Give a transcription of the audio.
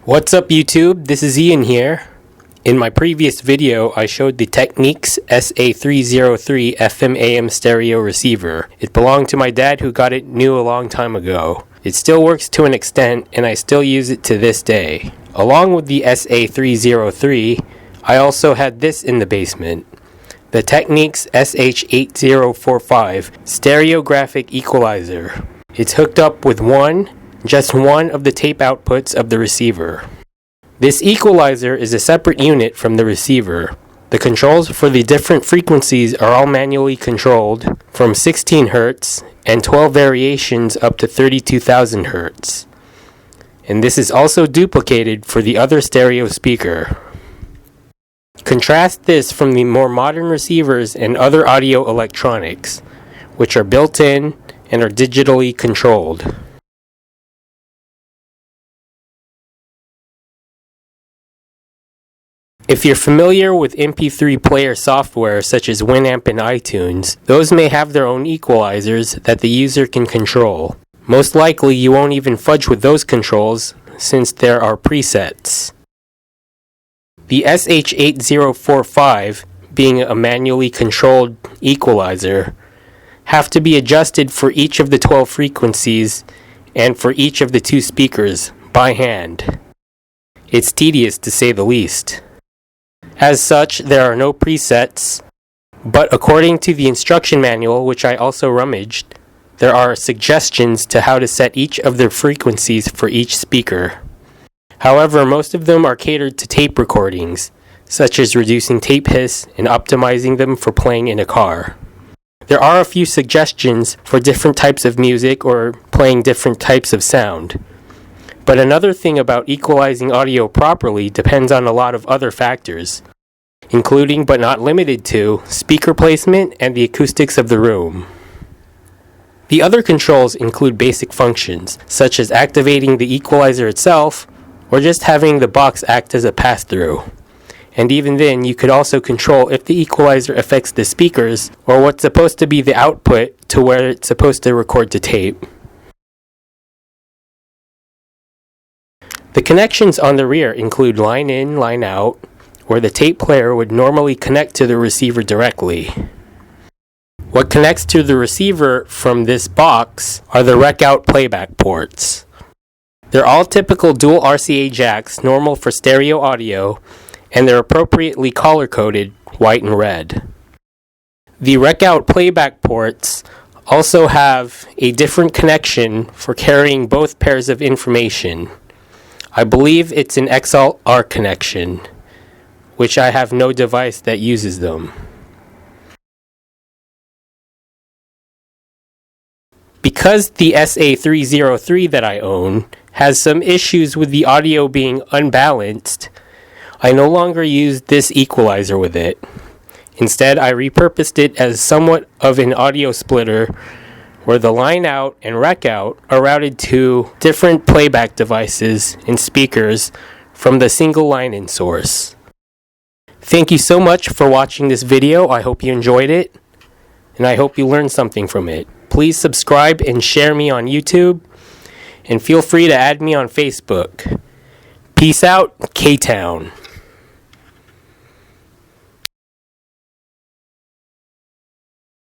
What's up YouTube, this is Ian here. In my previous video, I showed the Technics SA-303 FM/AM stereo receiver. It belonged to my dad who got it new a long time ago. It still works to an extent and I still use it to this day. Along with the SA-303, I also had this in the basement. The Technics SH-8045 stereographic equalizer. It's hooked up with just one of the tape outputs of the receiver. This equalizer is a separate unit from the receiver. The controls for the different frequencies are all manually controlled from 16 Hz and 12 variations up to 32,000 Hz. And this is also duplicated for the other stereo speaker. Contrast this from the more modern receivers and other audio electronics, which are built in and are digitally controlled. If you're familiar with MP3 player software such as Winamp and iTunes, those may have their own equalizers that the user can control. Most likely you won't even fudge with those controls since there are presets. The SH-8045, being a manually controlled equalizer, have to be adjusted for each of the 12 frequencies and for each of the two speakers by hand. It's tedious to say the least. As such, there are no presets, but according to the instruction manual, which I also rummaged, there are suggestions to how to set each of the frequencies for each speaker. However, most of them are catered to tape recordings, such as reducing tape hiss and optimizing them for playing in a car. There are a few suggestions for different types of music or playing different types of sound. But another thing about equalizing audio properly depends on a lot of other factors, including but not limited to speaker placement and the acoustics of the room. The other controls include basic functions, such as activating the equalizer itself or just having the box act as a pass-through. And even then, you could also control if the equalizer affects the speakers or what's supposed to be the output to where it's supposed to record to tape. The connections on the rear include line in, line out, where the tape player would normally connect to the receiver directly. What connects to the receiver from this box are the rec out playback ports. They're all typical dual RCA jacks, normal for stereo audio, and they're appropriately color-coded white and red. The rec out playback ports also have a different connection for carrying both pairs of information. I believe it's an XLR connection, which I have no device that uses them. Because the SA-303 that I own has some issues with the audio being unbalanced, I no longer use this equalizer with it. Instead, I repurposed it as somewhat of an audio splitter where the line out and rec out are routed to different playback devices and speakers from the single line-in source. Thank you so much for watching this video. I hope you enjoyed it, and I hope you learned something from it. Please subscribe and share me on YouTube, and feel free to add me on Facebook. Peace out, K-Town.